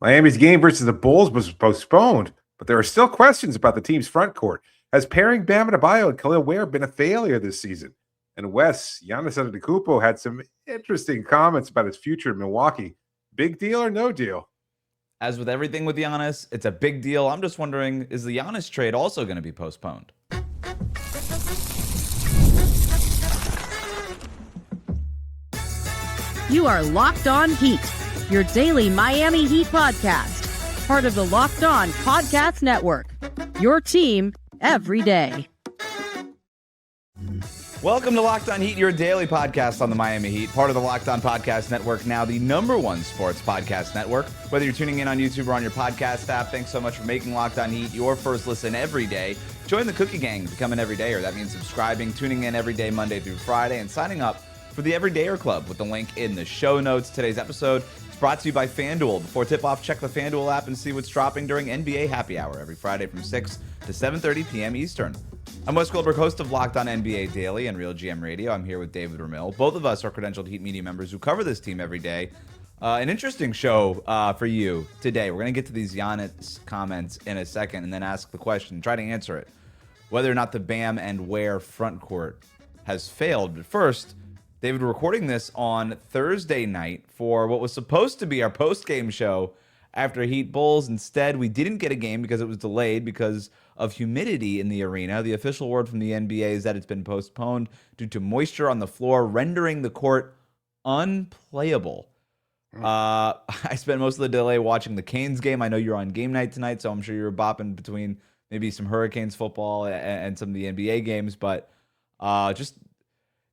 Miami's game versus the Bulls was postponed, but there are still questions about the team's front court. Has pairing Bam Adebayo and Kel'el Ware been a failure this season? And Wes, Giannis Antetokounmpo had some interesting comments about his future in Milwaukee. Big deal or no deal? As with everything with Giannis, it's a big deal. I'm just wondering, is the Giannis trade also going to be postponed? You are Locked On Heat, your daily Miami Heat podcast, part of the Locked On Podcast Network, your team every day. Welcome to Locked On Heat, your daily podcast on the Miami Heat, part of the Locked On Podcast Network, now the #1 sports podcast network. Whether you're tuning in on YouTube or on your podcast app, thanks so much for making Locked On Heat your first listen every day. Join the Cookie Gang, become an everydayer. That means subscribing, tuning in every day, Monday through Friday, and signing up for the Everydayer Club with the link in the show notes. Today's episode is brought to you by FanDuel. Before tip-off, check the FanDuel app and see what's dropping during NBA Happy Hour every Friday from 6 to 7:30 p.m. Eastern. I'm Wes Goldberg, host of Locked On NBA Daily and Real GM Radio. I'm here with David Ramil. Both of us are credentialed Heat media members who cover this team every day. An interesting show for you today. We're going to get to these Giannis comments in a second and then ask the question, try to answer it, whether or not the Bam and Ware front court has failed. But first, David, we're recording this on Thursday night for what was supposed to be our post-game show after Heat Bulls. Instead, we didn't get a game because it was delayed because of humidity in the arena. The official word from the NBA is that it's been postponed due to moisture on the floor, rendering the court unplayable. I spent most of the delay watching the Canes game. I know you're on game night tonight, so I'm sure you're bopping between maybe some Hurricanes football and some of the NBA games, but just...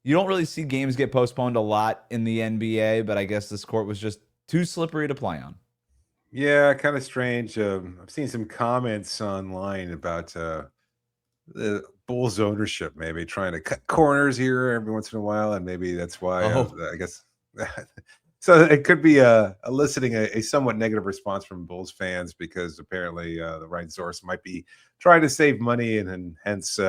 You don't really see games get postponed a lot in the NBA, but I guess this court was just too slippery to play on. Yeah, kind of strange. I've seen some comments online about the Bulls ownership, maybe trying to cut corners here every once in a while, and maybe that's why I guess. So it could be eliciting a somewhat negative response from Bulls fans because apparently the right source might be trying to save money and hence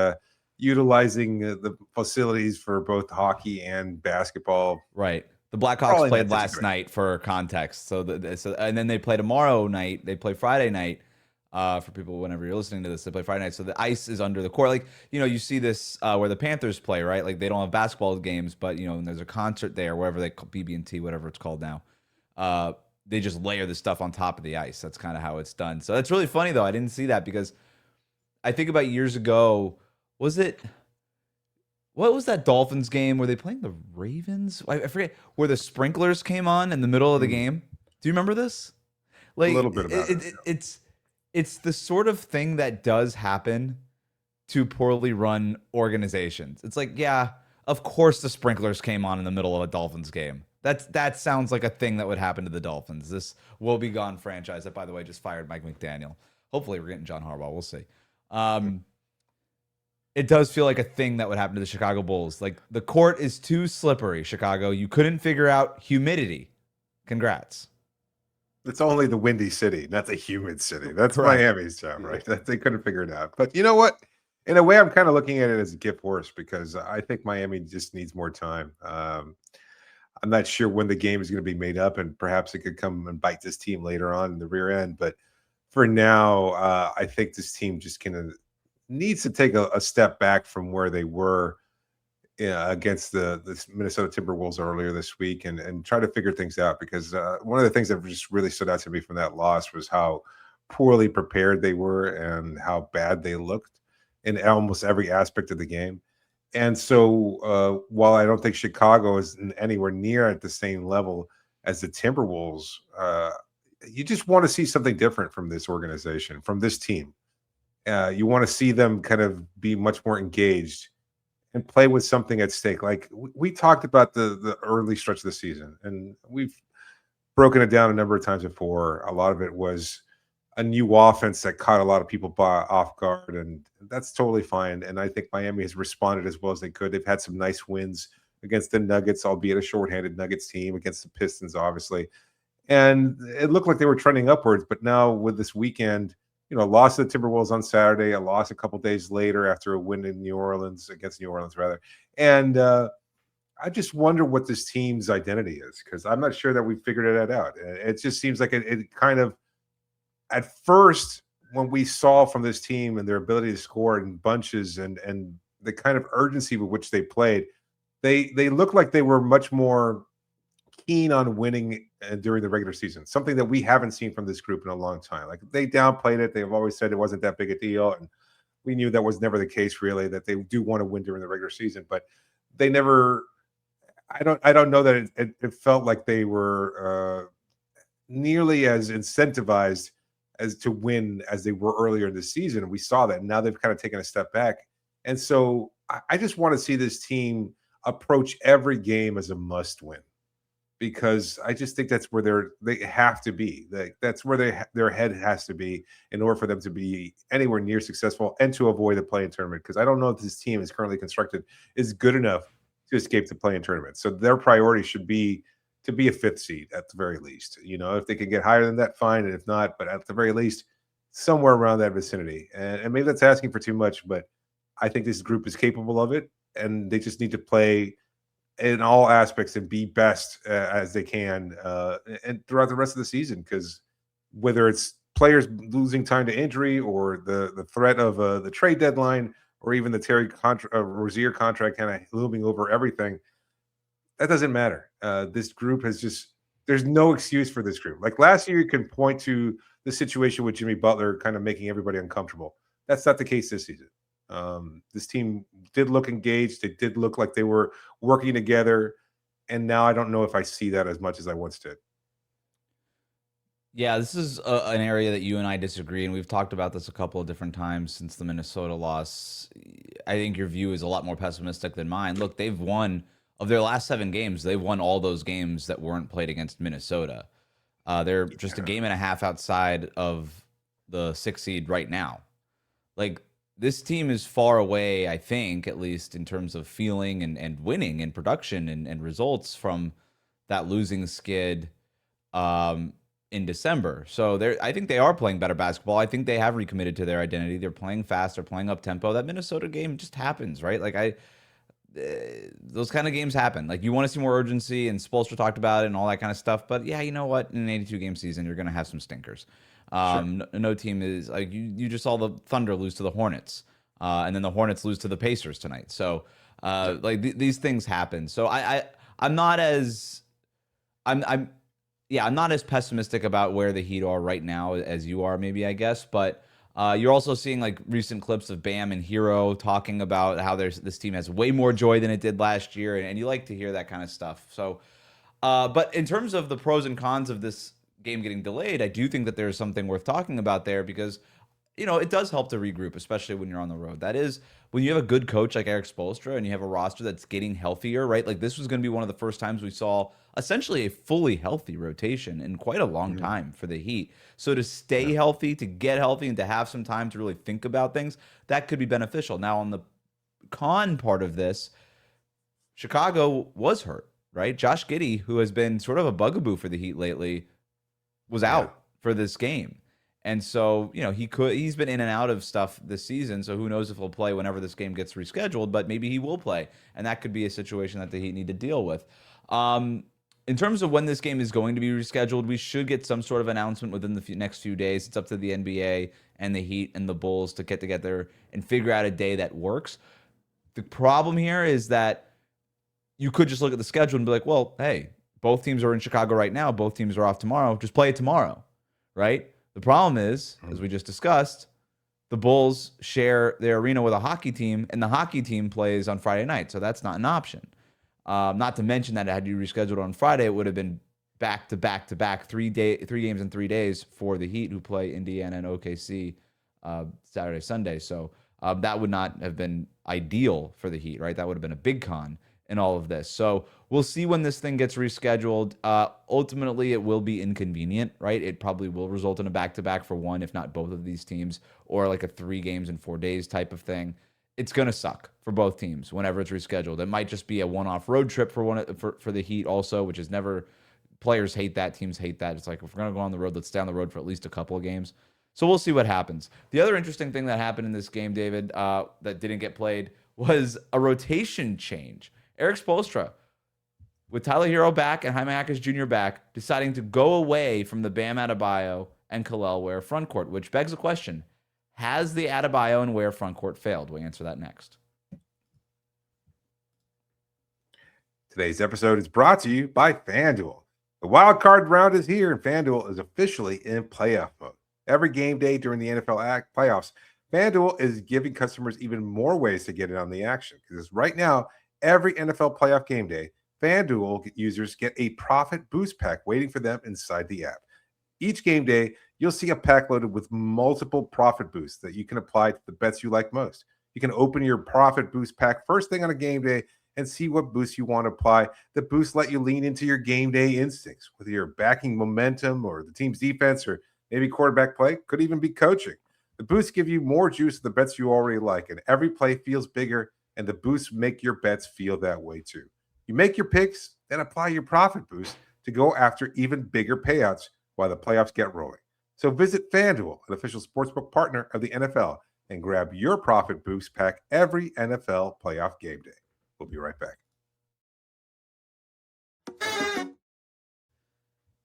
utilizing the facilities for both hockey and basketball. Right. The Blackhawks played last night for context. So and then they play tomorrow night. They play Friday night. For people, whenever you're listening to this, they play Friday night. So the ice is under the court. Like, you see this where the Panthers play, right? Like they don't have basketball games, but when there's a concert there, wherever they call BB&T, whatever it's called now, they just layer the stuff on top of the ice. That's kind of how it's done. So that's really funny though. I didn't see that because I think about years ago. What was that Dolphins game? Were they playing the Ravens? I forget, where the sprinklers came on in the middle of the game. Do you remember this? Like, a little bit about it. It's the sort of thing that does happen to poorly run organizations. It's like, yeah, of course the sprinklers came on in the middle of a Dolphins game. That sounds like a thing that would happen to the Dolphins. This woe-begone franchise that, by the way, just fired Mike McDaniel. Hopefully we're getting John Harbaugh. We'll see. It does feel like a thing that would happen to the Chicago Bulls. Like, the court is too slippery, Chicago. You couldn't figure out humidity. Congrats. It's only the windy city, not the humid city. That's Correct. Miami's job, right? They couldn't figure it out. But you know what? In a way, I'm kind of looking at it as a gift horse because I think Miami just needs more time. I'm not sure when the game is going to be made up, and perhaps it could come and bite this team later on in the rear end. But for now, I think this team just needs to take a step back from where they were against the Minnesota Timberwolves earlier this week and try to figure things out because one of the things that just really stood out to me from that loss was how poorly prepared they were and how bad they looked in almost every aspect of the game. And so while I don't think Chicago is anywhere near at the same level as the Timberwolves, you just want to see something different from this organization, from this team. You want to see them kind of be much more engaged and play with something at stake. Like we talked about the early stretch of the season, and we've broken it down a number of times before. A lot of it was a new offense that caught a lot of people off guard, and that's totally fine. And I think Miami has responded as well as they could. They've had some nice wins against the Nuggets, albeit a shorthanded Nuggets team, against the Pistons, obviously. And it looked like they were trending upwards, but now with this weekend, lost to the Timberwolves on Saturday, a loss a couple days later after a win in against New Orleans, rather. And I just wonder what this team's identity is because I'm not sure that we've figured it out. It just seems like it kind of at first, when we saw from this team and their ability to score in bunches and the kind of urgency with which they played, they looked like they were much more keen on winning during the regular season, something that we haven't seen from this group in a long time. Like, they downplayed it. They've always said it wasn't that big a deal. And we knew that was never the case, really, that they do want to win during the regular season, but they never, I don't know that it felt like they were nearly as incentivized as to win as they were earlier in the season. And we saw that. Now they've kind of taken a step back. And so I just want to see this team approach every game as a must win, because I just think that's where they have to be. That's where their head has to be in order for them to be anywhere near successful and to avoid the play-in tournament. Because I don't know if this team is currently constructed is good enough to escape the play-in tournament. So their priority should be to be a 5th seed at the very least. If they can get higher than that, fine. And if not, but at the very least, somewhere around that vicinity. And maybe that's asking for too much, but I think this group is capable of it, and they just need to play in all aspects and be best as they can and throughout the rest of the season. Because whether it's players losing time to injury or the threat of the trade deadline or even the Terry Rozier contract kind of looming over everything, that doesn't matter. This group there's no excuse for this group. Like last year, you can point to the situation with Jimmy Butler kind of making everybody uncomfortable. That's not the case this season. This team did look engaged. It did look like they were working together. And now I don't know if I see that as much as I once did. Yeah, this is an area that you and I disagree, and we've talked about this a couple of different times since the Minnesota loss. I think your view is a lot more pessimistic than mine. Look, they've won, of their last 7 games, they've won all those games that weren't played against Minnesota. They're just a game and a half outside of the 6th seed right now. Like, this team is far away, I think, at least in terms of feeling and winning and production and results from that losing skid in December. So I think they are playing better basketball. I think they have recommitted to their identity. They're playing fast. They're playing up tempo. That Minnesota game just happens, right? Like those kind of games happen. Like, you want to see more urgency, and Spoelstra talked about it and all that kind of stuff. But yeah, you know what? In an 82 game season, you're going to have some stinkers. Sure. No team is like you just saw the Thunder lose to the Hornets, and then the Hornets lose to the Pacers tonight. So these things happen. So I'm not as I'm not as pessimistic about where the Heat are right now as you are, maybe, I guess. But you're also seeing like recent clips of Bam and Hero talking about how this team has way more joy than it did last year, and you like to hear that kind of stuff. So, but in terms of the pros and cons of this game getting delayed, I do think that there's something worth talking about there, because it does help to regroup, especially when you're on the road. That is, when you have a good coach like Erik Spoelstra and you have a roster that's getting healthier, right? Like, this was going to be one of the first times we saw essentially a fully healthy rotation in quite a long time for the Heat. So to stay healthy, to get healthy, and to have some time to really think about things, that could be beneficial. Now, on the con part of this, Chicago was hurt, right? Josh Giddey, who has been sort of a bugaboo for the Heat lately, was out for this game. And so, he's been in and out of stuff this season. So who knows if he'll play whenever this game gets rescheduled, but maybe he will play. And that could be a situation that the Heat need to deal with. In terms of when this game is going to be rescheduled, we should get some sort of announcement within the next few days. It's up to the NBA and the Heat and the Bulls to get together and figure out a day that works. The problem here is that you could just look at the schedule and be like, well, hey, both teams are in Chicago right now. Both teams are off tomorrow. Just play it tomorrow, right? The problem is, as we just discussed, the Bulls share their arena with a hockey team, and the hockey team plays on Friday night, so that's not an option. Not to mention that had you rescheduled on Friday, it would have been back to back to back 3 games in 3 days for the Heat, who play Indiana and OKC Saturday, Sunday. So that would not have been ideal for the Heat, right? That would have been a big con in all of this. So we'll see when this thing gets rescheduled. Ultimately, it will be inconvenient, right? It probably will result in a back-to-back for one, if not both of these teams, or like a 3 games in 4 days type of thing. It's going to suck for both teams whenever it's rescheduled. It might just be a one-off road trip for the Heat also, which is never – players hate that, teams hate that. It's like, if we're going to go on the road, let's stay on the road for at least a couple of games. So we'll see what happens. The other interesting thing that happened in this game, David, that didn't get played was a rotation change. Erik Spoelstra, with Tyler Hero back and Jaime Jaquez Jr. back, deciding to go away from the Bam Adebayo and Kel'el Ware frontcourt, which begs the question, has the Adebayo and Ware frontcourt failed? We'll answer that next. Today's episode is brought to you by FanDuel. The wild card round is here, and FanDuel is officially in playoff mode. Every game day during the NFL playoffs, FanDuel is giving customers even more ways to get in on the action. Because right now, every NFL playoff game day, FanDuel users get a profit boost pack waiting for them inside the app. Each game day, you'll see a pack loaded with multiple profit boosts that you can apply to the bets you like most. You can open your profit boost pack first thing on a game day and see what boosts you want to apply. The boosts let you lean into your game day instincts, whether you're backing momentum or the team's defense or maybe quarterback play, could even be coaching. The boosts give you more juice to the bets you already like, and every play feels bigger, and the boosts make your bets feel that way too. You make your picks, then apply your profit boost to go after even bigger payouts while the playoffs get rolling. So visit FanDuel, an official sportsbook partner of the NFL, and grab your profit boost pack every NFL playoff game day. We'll be right back.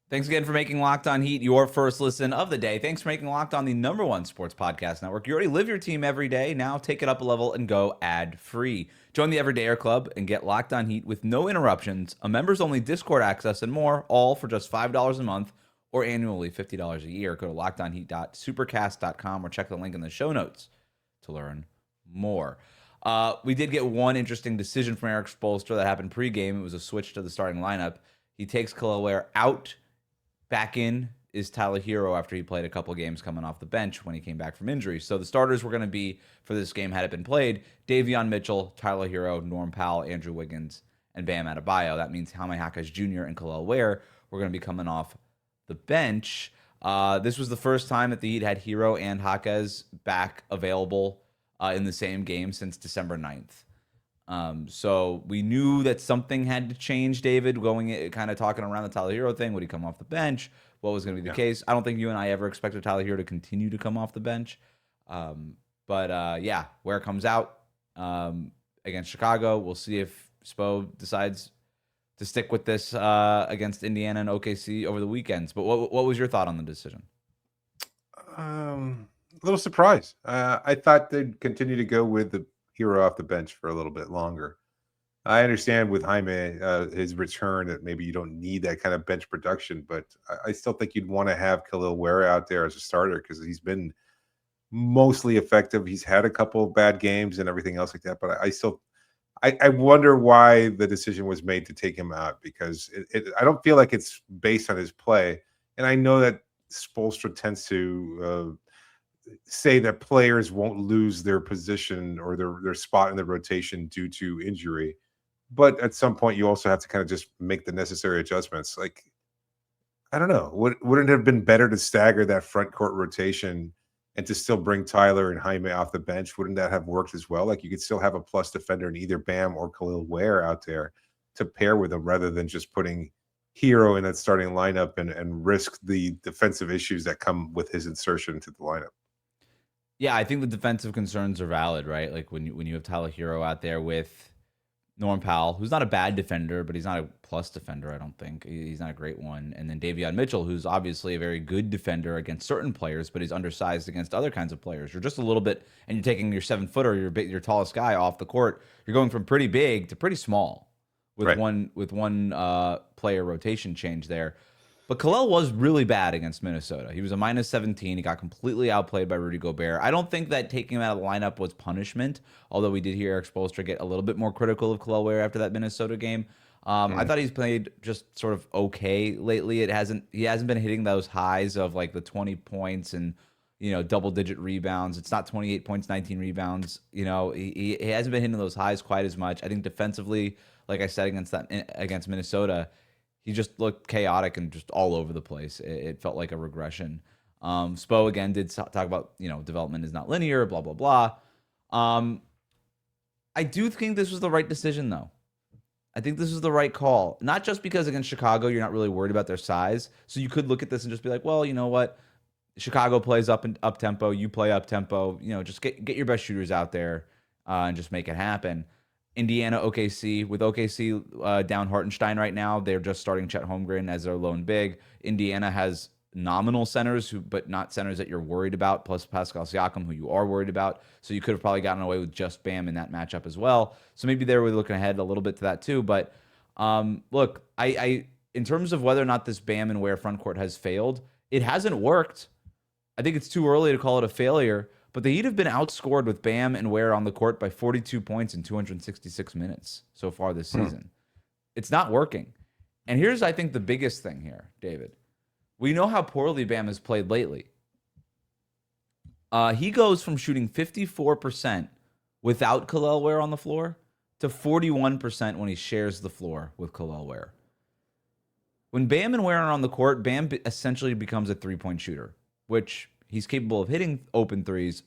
Thanks again for making Locked On Heat your first listen of the day. Thanks for making Locked On the #1 sports podcast network. You already live your team every day. Now take it up a level and go ad-free. Join the Everydayer Club and get Locked On Heat with no interruptions, a members-only Discord access, and more, all for just $5 a month or annually $50 a year. Go to lockedonheat.supercast.com or check the link in the show notes to learn more. We did get one interesting decision from Erik Spoelstra that happened pregame. It was a switch to the starting lineup. He takes Kel'el Ware out. Back in is Tyler Hero after he played a couple games coming off the bench when he came back from injury. So the starters were going to be, for this game had it been played, Davion Mitchell, Tyler Hero, Norm Powell, Andrew Wiggins, and Bam Adebayo. That means Jaime Jaquez Jr. and Kel'el Ware were going to be coming off the bench. This was the first time that the Heat had Hero and Jaquez back available in the same game since December 9th. So we knew that something had to change, David, kind of talking around the Tyler Hero thing. Would he come off the bench? What was going to be the case? I don't think you and I ever expected Tyler Hero to continue to come off the bench. But Ware comes out against Chicago. We'll see if Spo decides to stick with this against Indiana and OKC over the weekends. But what was your thought on the decision? A little surprised. I thought they'd continue to go with the Hero off the bench for a little bit longer. I understand with Jaime, his return, that maybe you don't need that kind of bench production, but I still think you'd want to have Kel'el Ware out there as a starter because he's been mostly effective. He's had a couple of bad games and everything else like that, but I wonder why the decision was made to take him out because I don't feel like it's based on his play. And I know that Spoelstra tends to say that players won't lose their position or their spot in the rotation due to injury. But at some point, you also have to kind of just make the necessary adjustments. Like, I don't know. Wouldn't it have been better to stagger that front court rotation and to still bring Tyler and Jaime off the bench? Wouldn't that have worked as well? Like, you could still have a plus defender in either Bam or Kel'el Ware out there to pair with them rather than just putting Hero in that starting lineup and risk the defensive issues that come with his insertion into the lineup. Yeah, I think the defensive concerns are valid, right? Like when you have Tyler Hero out there with Norm Powell, who's not a bad defender, but he's not a plus defender, I don't think. He's not a great one. And then Davion Mitchell, who's obviously a very good defender against certain players, but he's undersized against other kinds of players. You're just a little bit, and you're taking your 7-footer, your tallest guy off the court. You're going from pretty big to pretty small with one player rotation change there. But Kel'el was really bad against Minnesota. He was a -17. He got completely outplayed by Rudy Gobert. I don't think that taking him out of the lineup was punishment, although we did hear Erik Spoelstra get a little bit more critical of Kel'el Ware after that Minnesota game. I thought he's played just sort of okay lately. He hasn't been hitting those highs of like the 20 points and double-digit rebounds. It's not 28 points, 19 rebounds. He hasn't been hitting those highs quite as much. I think defensively, like I said against Minnesota, he just looked chaotic and just all over the place. It felt like a regression. Spo, again, did talk about, development is not linear, blah, blah, blah. I do think this was the right decision, though. I think this is the right call. Not just because against Chicago, you're not really worried about their size. So you could look at this and just be like, well, you know what? Chicago plays up tempo. You play up tempo. Just get your best shooters out there and just make it happen. Indiana, OKC. With OKC down Hartenstein right now, they're just starting Chet Holmgren as their lone big. Indiana has nominal centers, but not centers that you're worried about, plus Pascal Siakam, who you are worried about. So you could have probably gotten away with just Bam in that matchup as well. So maybe they were looking ahead a little bit to that too. But look, I in terms of whether or not this Bam and Ware front court has failed, it hasn't worked. I think it's too early to call it a failure, but the Heat have been outscored with Bam and Ware on the court by 42 points in 266 minutes so far this season. It's not working. And here's, I think, the biggest thing here, David. We know how poorly Bam has played lately. He goes from shooting 54% without Kel'el Ware on the floor to 41% when he shares the floor with Kel'el Ware. When Bam and Ware are on the court, Bam essentially becomes a three-point shooter, which he's capable of hitting open threes,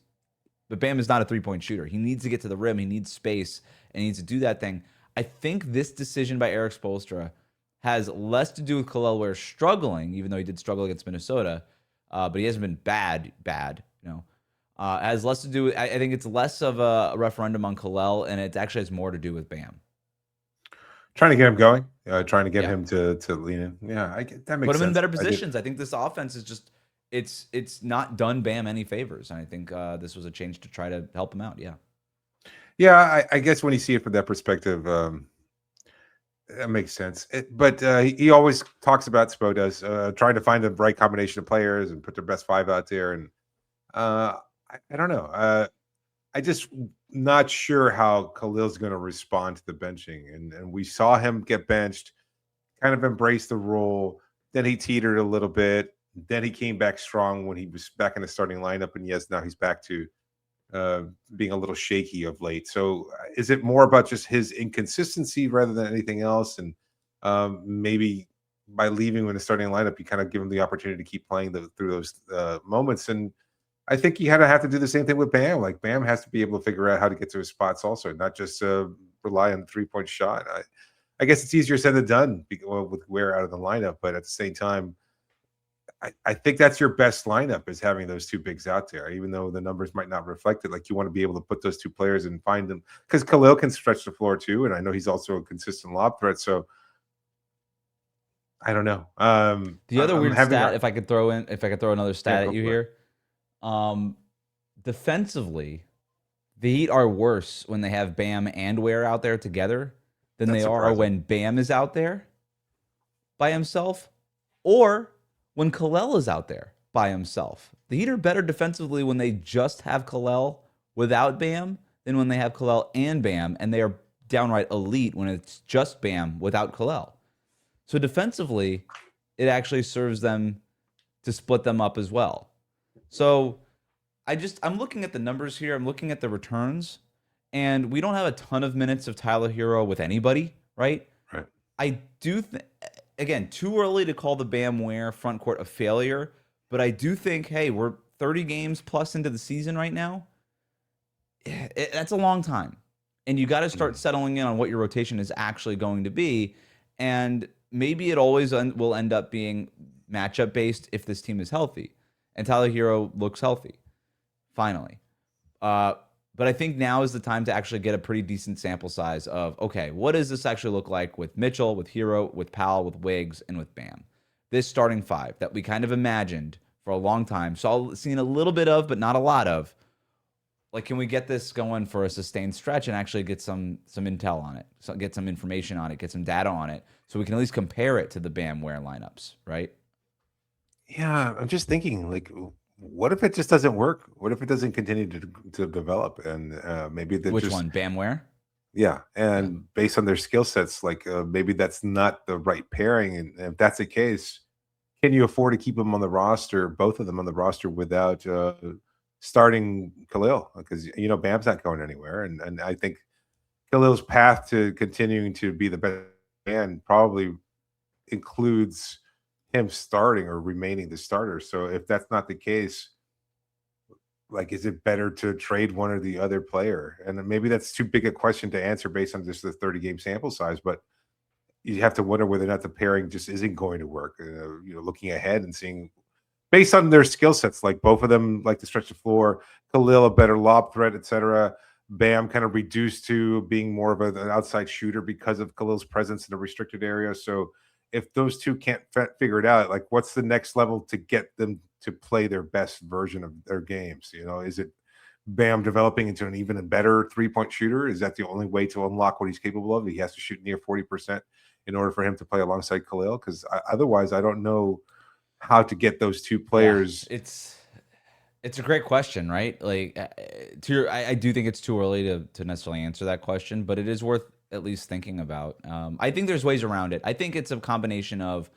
but Bam is not a three-point shooter. He needs to get to the rim. He needs space, and he needs to do that thing. I think this decision by Erik Spoelstra has less to do with Kel'el Ware struggling, even though he did struggle against Minnesota, but he hasn't been bad, has less to do with, I think it's less of a referendum on Kel'el, and it actually has more to do with Bam. Trying to get him going, trying to get him to lean in. Yeah, that makes sense. Put him in better positions. I think this offense is just, it's not done Bam any favors, and I think this was a change to try to help him out. Yeah, I guess when you see it from that perspective, that makes sense. But he always talks about, Spo does, trying to find the right combination of players and put their best five out there. And I don't know. I just not sure how Khalil's going to respond to the benching. And we saw him get benched, kind of embrace the role. Then he teetered a little bit. Then he came back strong when he was back in the starting lineup. And yes, now he's back to being a little shaky of late. So is it more about just his inconsistency rather than anything else? And maybe by leaving him in the starting lineup, you kind of give him the opportunity to keep playing through those moments. And I think you have to do the same thing with Bam. Like, Bam has to be able to figure out how to get to his spots also, not just rely on the three-point shot. I guess it's easier said than done with Ware out of the lineup, but at the same time, I think that's your best lineup, is having those two bigs out there, even though the numbers might not reflect it. Like, you want to be able to put those two players and find them, because Khalil can stretch the floor too, and I know he's also a consistent lob threat. So I don't know. The other weird stat, if I could throw another stat at you here, defensively, the Heat are worse when they have Bam and Ware out there together than they are when Bam is out there by himself, or when Kel'el is out there by himself. The Heat are better defensively when they just have Kel'el without Bam than when they have Kel'el and Bam, and they are downright elite when it's just Bam without Kel'el. So defensively, it actually serves them to split them up as well. So I'm looking at the numbers here. I'm looking at the returns, and we don't have a ton of minutes of Tyler Hero with anybody, right? Right. I do again, too early to call the Bam Ware front court a failure, but I do think, hey, we're 30 games plus into the season right now. That's a long time. And you got to start settling in on what your rotation is actually going to be. And maybe it always will end up being matchup based if this team is healthy. And Tyler Hero looks healthy, finally. But I think now is the time to actually get a pretty decent sample size of, okay, what does this actually look like with Mitchell, with Hero, with Powell, with Wiggs, and with Bam? This starting five that we kind of imagined for a long time, seen a little bit of, but not a lot of. Like, can we get this going for a sustained stretch and actually get some intel on it, get some information on it, get some data on it, so we can at least compare it to the Bam Ware lineups, right? Yeah, I'm just thinking, like, what if it just doesn't work? What if it doesn't continue to develop? And maybe which one, Bam Ware? Yeah, and based on their skill sets, like maybe that's not the right pairing. And if that's the case, can you afford to keep them on the roster, both of them on the roster, without starting Khalil? Because Bam's not going anywhere, and I think Khalil's path to continuing to be the best man probably includes him starting or remaining the starter. So if that's not the case, like, is it better to trade one or the other player? And maybe that's too big a question to answer based on just the 30-game sample size, but you have to wonder whether or not the pairing just isn't going to work. Looking ahead and seeing, based on their skill sets, like both of them like to stretch the floor, Khalil a better lob threat, etc. Bam kind of reduced to being more of an outside shooter because of Khalil's presence in a restricted area. So if those two can't figure it out, like what's the next level to get them to play their best version of their games? Is it Bam developing into an even better 3-point shooter? Is that the only way to unlock what he's capable of? He has to shoot near 40% in order for him to play alongside Kel'el, because otherwise I don't know how to get those two players. Yeah, it's a great question, right? Like, I do think it's too early to necessarily answer that question, but it is worth at least thinking about. I think there's ways around it. I think it's a combination of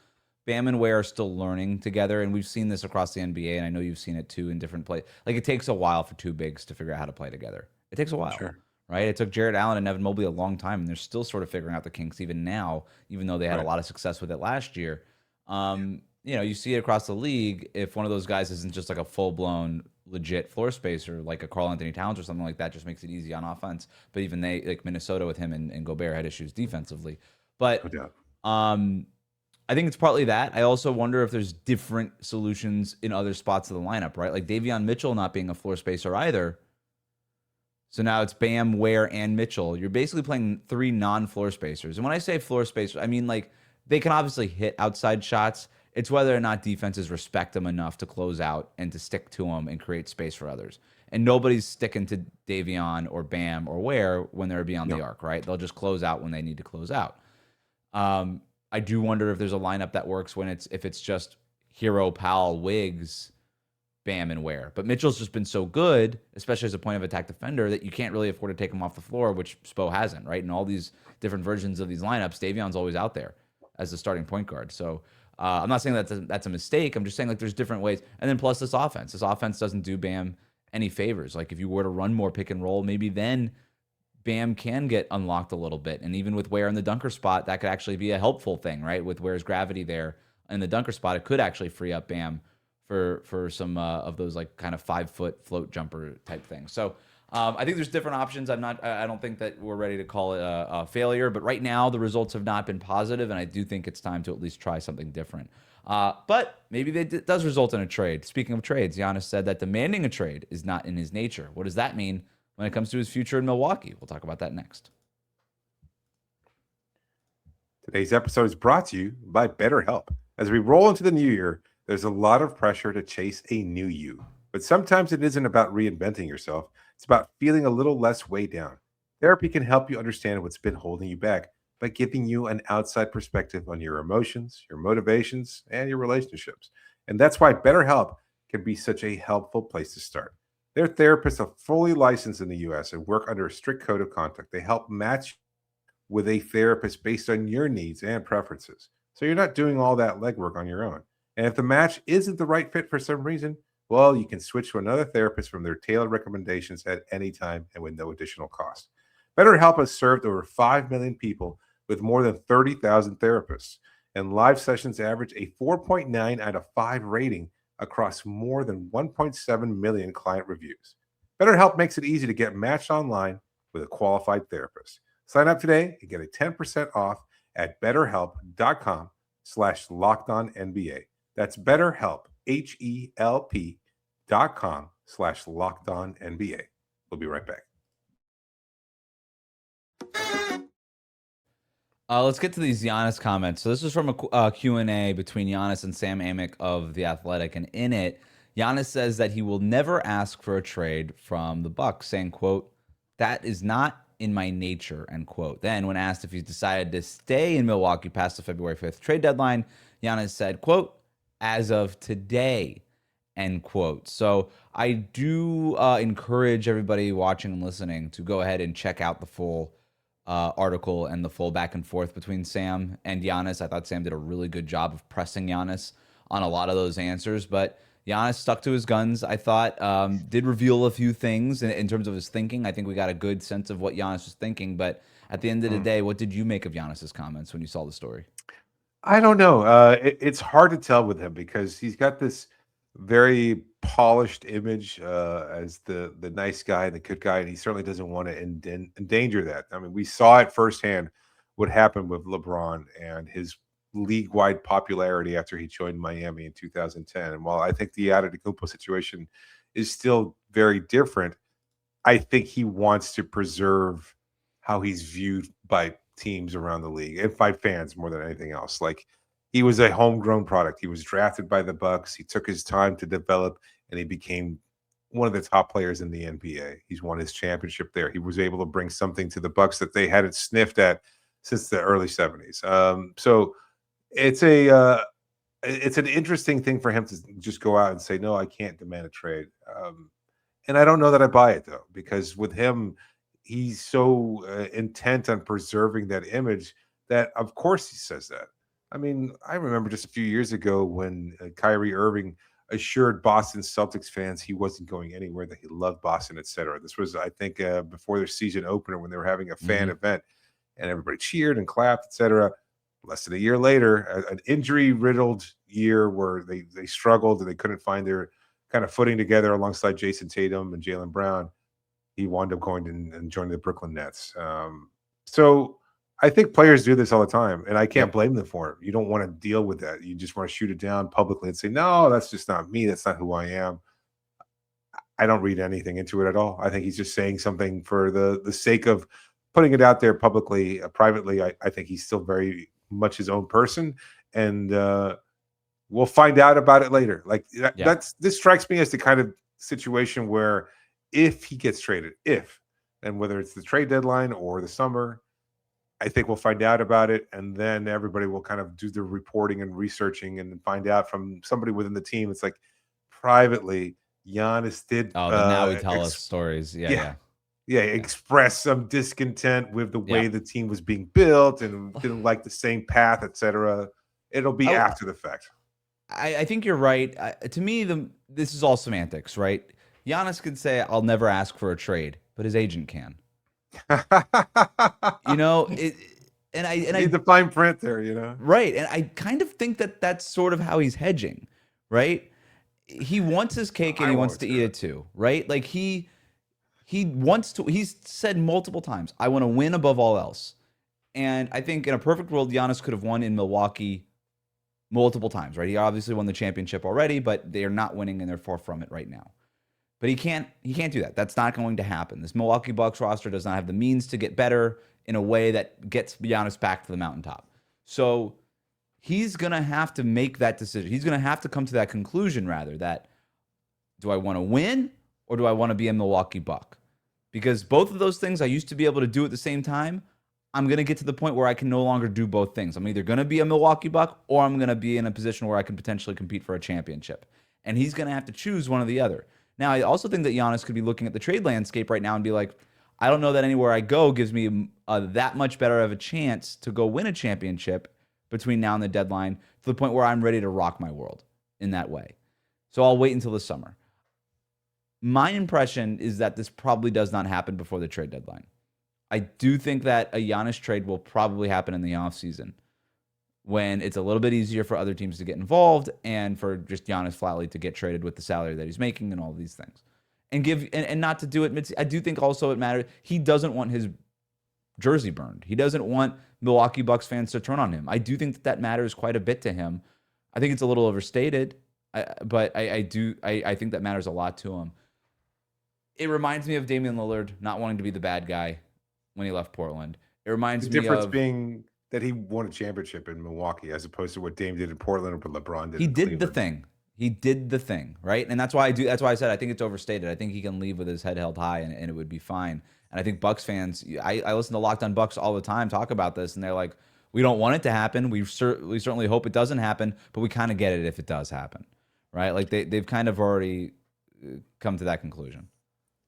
Bam and Ware are still learning together, and we've seen this across the NBA, and I know you've seen it too in different plays. Like, it takes a while for two bigs to figure out how to play together. It takes a while, right? It took Jarrett Allen and Evan Mobley a long time, and they're still sort of figuring out the kinks even now, even though they had a lot of success with it last year. You see it across the league. If one of those guys isn't just like a full-blown legit floor spacer, like a Karl Anthony Towns or something like that, just makes it easy on offense. But even they, like Minnesota with him and Gobert, had issues defensively. But I think it's partly that. I also wonder if there's different solutions in other spots of the lineup, right? Like Davion Mitchell not being a floor spacer either. So now it's Bam, Ware, and Mitchell. You're basically playing three non-floor spacers. And when I say floor spacers, I mean like they can obviously hit outside shots. It's whether or not defenses respect them enough to close out and to stick to them and create space for others. And nobody's sticking to Davion or Bam or Ware when they're beyond the arc, right? They'll just close out when they need to close out. I do wonder if there's a lineup that works if it's just Hero, Powell, Wiggs, Bam, and Ware. But Mitchell's just been so good, especially as a point of attack defender, that you can't really afford to take him off the floor, which Spo hasn't, right? In all these different versions of these lineups, Davion's always out there as the starting point guard. So I'm not saying that's a mistake. I'm just saying like there's different ways. And then plus this offense. This offense doesn't do Bam any favors. Like if you were to run more pick and roll, maybe then Bam can get unlocked a little bit. And even with Ware in the dunker spot, that could actually be a helpful thing, right? With Ware's gravity there in the dunker spot, it could actually free up Bam for some of those like kind of 5-foot float jumper type things. So I think there's different options. I don't think that we're ready to call it a failure, but right now the results have not been positive, and I do think it's time to at least try something different. But maybe it does result in a trade. Speaking of trades, Giannis said that demanding a trade is not in his nature. What does that mean when it comes to his future in Milwaukee? We'll talk about that next. Today's episode is brought to you by BetterHelp. As we roll into the new year, there's a lot of pressure to chase a new you. But sometimes it isn't about reinventing yourself. It's about feeling a little less weighed down. Therapy can help you understand what's been holding you back by giving you an outside perspective on your emotions, your motivations, and your relationships. And that's why BetterHelp can be such a helpful place to start. Their therapists are fully licensed in the U.S. and work under a strict code of conduct. They help match with a therapist based on your needs and preferences. So you're not doing all that legwork on your own. And if the match isn't the right fit for some reason, well, you can switch to another therapist from their tailored recommendations at any time and with no additional cost. BetterHelp has served over 5 million people with more than 30,000 therapists, and live sessions average a 4.9 out of 5 rating across more than 1.7 million client reviews. BetterHelp makes it easy to get matched online with a qualified therapist. Sign up today and get a 10% off at betterhelp.com/LockedOnNBA. That's BetterHelp, HELP.com/LockedOnNBA. We'll be right back. Let's get to these Giannis comments. So this is from a Q&A between Giannis and Sam Amick of The Athletic. And in it, Giannis says that he will never ask for a trade from the Bucks, saying, quote, "That is not in my nature," end quote. Then when asked if he's decided to stay in Milwaukee past the February 5th trade deadline, Giannis said, quote, "As of today," end quote. So I do encourage everybody watching and listening to go ahead and check out the full article and the full back and forth between Sam and Giannis. I thought Sam did a really good job of pressing Giannis on a lot of those answers, but Giannis stuck to his guns, I thought, did reveal a few things in terms of his thinking. I think we got a good sense of what Giannis was thinking, but at the end of the day, what did you make of Giannis's comments when you saw the story? I don't know. It's hard to tell with him because he's got this very polished image as the nice guy, the good guy, and he certainly doesn't want to endanger that. I mean, we saw it firsthand what happened with LeBron and his league-wide popularity after he joined Miami in 2010. And while I think the Antetokounmpo situation is still very different, I think he wants to preserve how he's viewed by teams around the league and by fans more than anything else. Like he was a homegrown product. He was drafted by the Bucks. He took his time to develop, and he became one of the top players in the NBA. He's won his championship there. He was able to bring something to the Bucks that they hadn't sniffed at since the early 70s. So it's it's an interesting thing for him to just go out and say, no, I can't demand a trade. And I don't know that I buy it, though, because with him, he's so intent on preserving that image that, of course, he says that. I mean, I remember just a few years ago when Kyrie Irving assured Boston Celtics fans he wasn't going anywhere, that he loved Boston, etc. This was, I think, before their season opener when they were having a fan event, and everybody cheered and clapped, etc. Less than a year later, an injury-riddled year where they struggled and they couldn't find their kind of footing together alongside Jason Tatum and Jaylen Brown, he wound up going and joining the Brooklyn Nets. So I think players do this all the time, and I can't blame them for it. You don't want to deal with that. You just want to shoot it down publicly and say, no, that's just not me. That's not who I am. I don't read anything into it at all. I think he's just saying something for the sake of putting it out there publicly. Privately, I think he's still very much his own person, and we'll find out about it later. Like this strikes me as the kind of situation where if he gets traded, and whether it's the trade deadline or the summer, I think we'll find out about it, and then everybody will kind of do the reporting and researching and find out from somebody within the team. It's like privately, Giannis did. Oh, now we tell us stories. Yeah. Express some discontent with the way the team was being built and didn't like the same path, etc. It'll be after the fact. I think you're right. To me, this is all semantics, right? Giannis could say, "I'll never ask for a trade," but his agent can. You know, and I need the fine print there, you know, right? And I kind of think that that's sort of how he's hedging, right? He wants his cake and he wants to eat it too, right? Like he wants to. He's said multiple times, "I want to win above all else," and I think in a perfect world, Giannis could have won in Milwaukee multiple times, right? He obviously won the championship already, but they are not winning and they're far from it right now. But he can't do that. That's not going to happen. This Milwaukee Bucks roster does not have the means to get better in a way that gets Giannis back to the mountaintop. So he's going to have to make that decision. He's going to have to come to that conclusion, rather, that do I want to win or do I want to be a Milwaukee Buck? Because both of those things I used to be able to do at the same time. I'm going to get to the point where I can no longer do both things. I'm either going to be a Milwaukee Buck or I'm going to be in a position where I can potentially compete for a championship. And he's going to have to choose one or the other. Now, I also think that Giannis could be looking at the trade landscape right now and be like, I don't know that anywhere I go gives me that much better of a chance to go win a championship between now and the deadline to the point where I'm ready to rock my world in that way. So I'll wait until the summer. My impression is that this probably does not happen before the trade deadline. I do think that a Giannis trade will probably happen in the offseason when it's a little bit easier for other teams to get involved and for just Giannis flatly to get traded with the salary that he's making and all of these things. And not to do it. I do think also it matters. He doesn't want his jersey burned. He doesn't want Milwaukee Bucks fans to turn on him. I do think that matters quite a bit to him. I think it's a little overstated, but I think that matters a lot to him. It reminds me of Damian Lillard not wanting to be the bad guy when he left Portland. It reminds me of... The difference being that he won a championship in Milwaukee as opposed to what Dame did in Portland or what LeBron did. He did the thing. He did the thing, right? And that's why I said I think it's overstated. I think he can leave with his head held high and it would be fine. And I think Bucks fans, I listen to Locked On Bucks all the time talk about this, and they're like, we don't want it to happen. We certainly hope it doesn't happen, but we kind of get it if it does happen, right? Like they've kind of already come to that conclusion.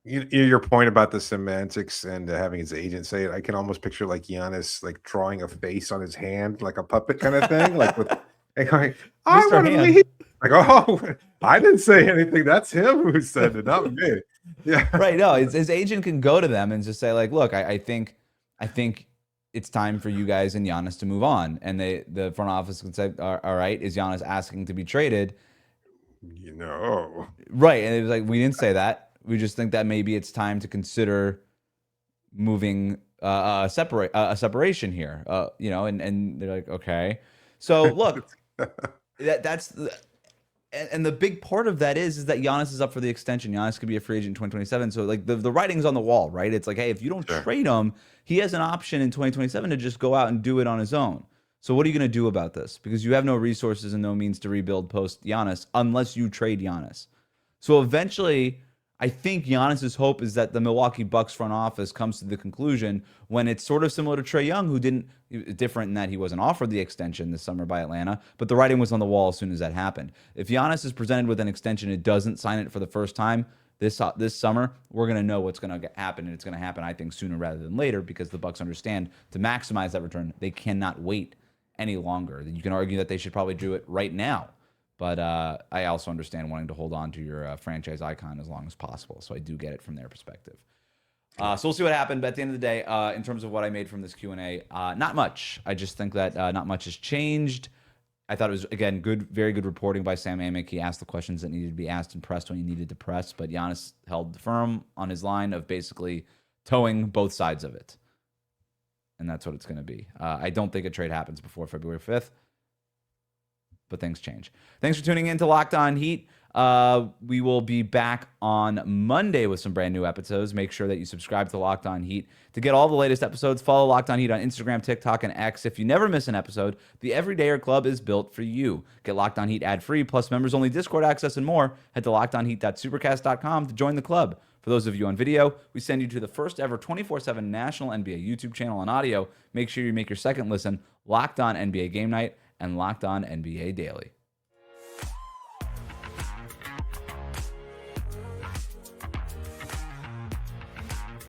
Your point about the semantics and having his agent say it, I can almost picture like Giannis like drawing a face on his hand, like a puppet kind of thing, like with and going, I want to leave. Like, oh, I didn't say anything. That's him who said it, not me. Yeah, right. No, his agent can go to them and just say like, look, I think it's time for you guys and Giannis to move on, and the front office can say, all right, is Giannis asking to be traded? You know, right? And it was like, we didn't say that. We just think that maybe it's time to consider moving a separation here. And they're like, okay. So look, that's and the big part of that is that Giannis is up for the extension. Giannis could be a free agent in 2027. So like the writing's on the wall, right? It's like, hey, if you don't trade him, he has an option in 2027 to just go out and do it on his own. So what are you going to do about this? Because you have no resources and no means to rebuild post Giannis unless you trade Giannis. So eventually, I think Giannis's hope is that the Milwaukee Bucks front office comes to the conclusion when it's sort of similar to Trae Young, who different in that he wasn't offered the extension this summer by Atlanta, but the writing was on the wall as soon as that happened. If Giannis is presented with an extension and doesn't sign it for the first time this summer, we're going to know what's going to happen, and it's going to happen, I think, sooner rather than later, because the Bucks understand to maximize that return, they cannot wait any longer. You can argue that they should probably do it right now. But I also understand wanting to hold on to your franchise icon as long as possible. So I do get it from their perspective. So we'll see what happened. But at the end of the day, in terms of what I made from this Q&A, not much. I just think that not much has changed. I thought it was, again, very good reporting by Sam Amick. He asked the questions that needed to be asked and pressed when he needed to press. But Giannis held firm on his line of basically towing both sides of it. And that's what it's going to be. I don't think a trade happens before February 5th. But things change. Thanks for tuning in to Locked On Heat. We will be back on Monday with some brand new episodes. Make sure that you subscribe to Locked On Heat to get all the latest episodes. Follow Locked On Heat on Instagram, TikTok, and X. If you never miss an episode, the Everydayer Club is built for you. Get Locked On Heat ad-free, plus members-only Discord access and more. Head to lockedonheat.supercast.com to join the club. For those of you on video, we send you to the first ever 24/7 national NBA YouTube channel on audio. Make sure you make your second listen Locked On NBA Game Night and Locked On NBA Daily.